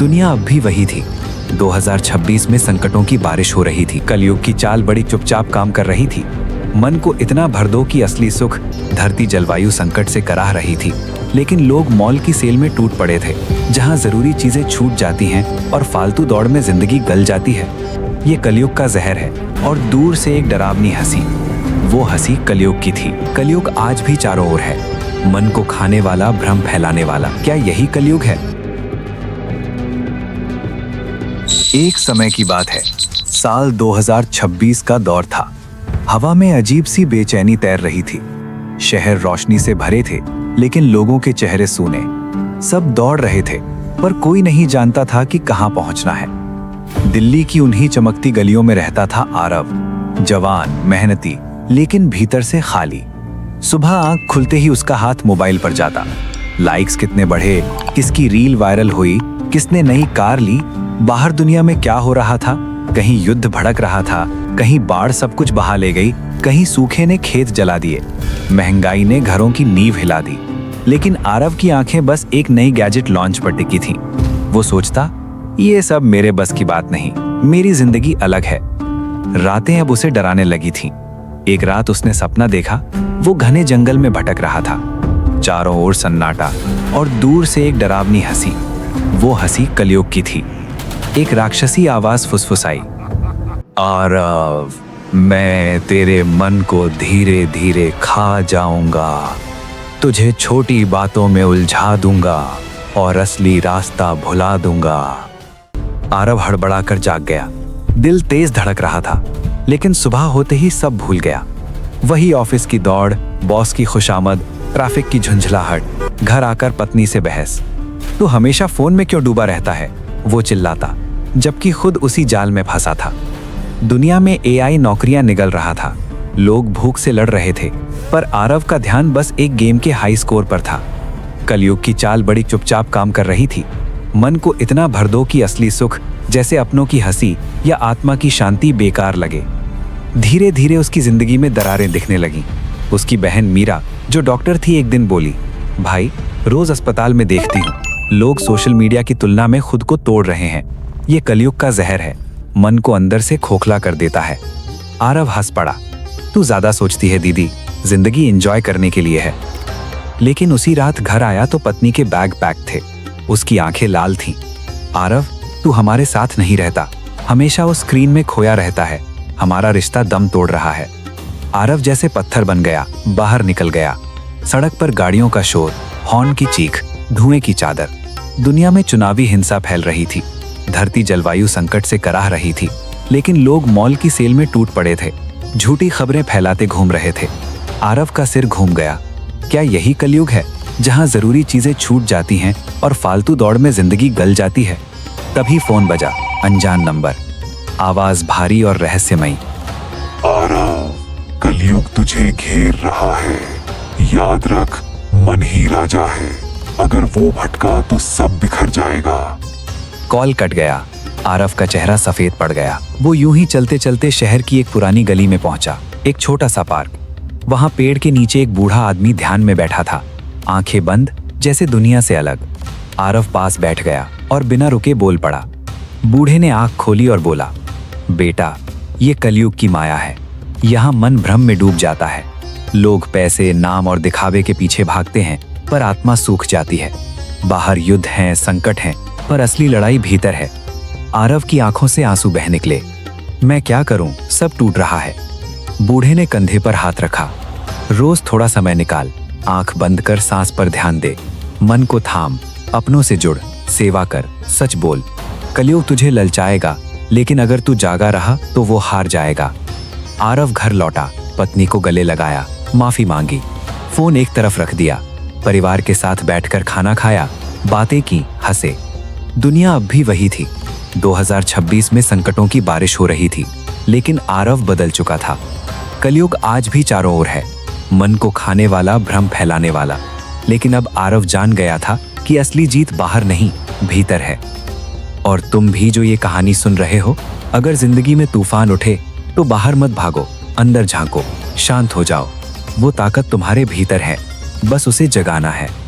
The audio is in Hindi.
दुनिया अब भी वही थी। 2026 में संकटों की बारिश हो रही थी। कलयुग की चाल बड़ी चुपचाप काम कर रही थी। मन को इतना भर दो कि असली सुख धरती जलवायु संकट से कराह रही थी। लेकिन लोग मॉल की सेल में टूट पड़े थे, जहां जरूरी चीजें छूट जाती हैं और फालतू दौड़ में जिंदगी गल जाती है। ये कलयुग का जहर है। और दूर से एक डरावनी हंसी, वो हंसी कलयुग की थी। कलयुग आज भी चारों ओर है, मन को खाने वाला, भ्रम फैलाने वाला। क्या यही कलयुग है? एक समय की बात है, साल 2026 का दौर था। हवा में अजीब सी बेचैनी तैर रही थी। शहर रोशनी से भरे थे, लेकिन लोगों के चेहरे सूने। सब दौड़ रहे थे, पर कोई नहीं जानता था कि कहां पहुंचना है। दिल्ली की उन्हीं चमकती गलियों में रहता था आरव, जवान, मेहनती, लेकिन भीतर से खाली। सुबह आंख खुलते ही उसका हाथ मोबाइल पर जाता। लाइक्स कितने बढ़े, किसकी रील वायरल हुई, किसने नई कार ली, बाहर दुनिया में क्या हो रहा था। कहीं युद्ध भड़क रहा था, कहीं बाढ़ सब कुछ बहा ले गई, कहीं सूखे ने खेत जला दिए, महंगाई ने घरों की नींव हिला दी। लेकिन आरव की आंखें बस एक नई गैजेट लॉन्च पर टिकी थीं। वो सोचता, ये सब मेरे बस की बात नहीं, मेरी जिंदगी अलग है। रातें अब उसे डराने लगी थीं। एक रात उसने सपना देखा, वो घने जंगल में भटक रहा था। चारों ओर सन्नाटा और दूर से एक डरावनी हंसी। वो हंसी कलयुग की थी। एक राक्षसी आवाज फुसफुसाई, आरव, मैं तेरे मन को धीरे धीरे खा जाऊंगा, तुझे छोटी बातों में उलझा दूंगा और असली रास्ता भुला दूंगा। आरव हड़बड़ाकर जाग गया। दिल तेज धड़क रहा था, लेकिन सुबह होते ही सब भूल गया। वही ऑफिस की दौड़, बॉस की खुशामद, ट्रैफिक की झुंझलाहट, घर आकर पत्नी से बहस। तू हमेशा फोन में क्यों डूबा रहता है? वो चिल्लाता, जबकि खुद उसी जाल में फंसा था। दुनिया में एआई नौकरियां निगल रहा था, लोग भूख से लड़ रहे थे, पर आरव का ध्यान बस एक गेम के हाई स्कोर पर था। कलयुग की चाल बड़ी चुपचाप काम कर रही थी। मन को इतना भर दो कि असली सुख, जैसे अपनों की हंसी या आत्मा की शांति, बेकार लगे। धीरे धीरे उसकी जिंदगी में दरारें दिखने लगीं। उसकी बहन मीरा, जो डॉक्टर थी, एक दिन बोली, भाई, रोज अस्पताल में देखती हूँ, लोग सोशल मीडिया की तुलना में खुद को तोड़ रहे हैं। ये कलयुग का जहर है, मन को अंदर से खोखला कर देता है। आरव हंस पड़ा, तू ज्यादा सोचती है दीदी, जिंदगी एंजॉय करने के लिए है। लेकिन उसी रात घर आया तो पत्नी के बैग पैक थे। उसकी आंखें लाल थीं। आरव, तू हमारे साथ नहीं रहता, हमेशा उस स्क्रीन में खोया रहता है, हमारा रिश्ता दम तोड़ रहा है। आरव जैसे पत्थर बन गया, बाहर निकल गया। सड़क पर गाड़ियों का शोर, हॉर्न की चीख, धुएं की चादर। दुनिया में चुनावी हिंसा फैल रही थी, धरती जलवायु संकट से कराह रही थी, लेकिन लोग मॉल की सेल में टूट पड़े थे, झूठी खबरें फैलाते घूम रहे थे। आरव का सिर घूम गया। क्या यही कलयुग है, जहां जरूरी चीजें छूट जाती हैं और फालतू दौड़ में जिंदगी गल जाती है? तभी फोन बजा, अनजान नंबर, आवाज भारी और रहस्यमयी। आरव, कलयुग तुझे घेर रहा है, याद रख, मन ही राजा है, अगर वो भटका तो सब बिखर जाएगा। कॉल कट गया। आरव का चेहरा सफेद पड़ गया। वो यूं ही चलते चलते शहर की एक पुरानी गली में पहुंचा। एक छोटा सा पार्क, वहां पेड़ के नीचे एक बूढ़ा आदमी ध्यान में बैठा था, आंखें बंद, जैसे दुनिया से अलग। आरव पास बैठ गया और बिना रुके बोल पड़ा। बूढ़े ने आंख खोली और बोला, बेटा, ये कलयुग की माया है, यहाँ मन भ्रम में डूब जाता है। लोग पैसे, नाम और दिखावे के पीछे भागते हैं, पर आत्मा सूख जाती है। बाहर युद्ध हैं, संकट हैं, पर असली लड़ाई भीतर है। आरव की आंखों से आंसू बह निकले। मैं क्या करूं, सब टूट रहा है। बूढ़े ने कंधे पर हाथ रखा। रोज थोड़ा समय निकाल, आंख बंद कर सांस पर ध्यान दे, मन को थाम, अपनों से जुड़, सेवा कर, सच बोल। कलयुग तुझे ललचाएगा, लेकिन अगर तू जागा रहा तो वो हार जाएगा। आरव घर लौटा, पत्नी को गले लगाया, माफी मांगी, फोन एक तरफ रख दिया, परिवार के साथ बैठकर खाना खाया, बातें की, हंसे। दुनिया अब भी वही थी। 2026 में संकटों की बारिश हो रही थी, लेकिन आरव बदल चुका था। कलयुग आज भी चारों ओर है, मन को खाने वाला, भ्रम फैलाने वाला। लेकिन अब आरव जान गया था कि असली जीत बाहर नहीं, भीतर है। और तुम भी जो ये कहानी सुन रहे हो, अगर जिंदगी में तूफान उठे तो बाहर मत भागो, अंदर झांको, शांत हो जाओ। वो ताकत तुम्हारे भीतर है, बस उसे जगाना है।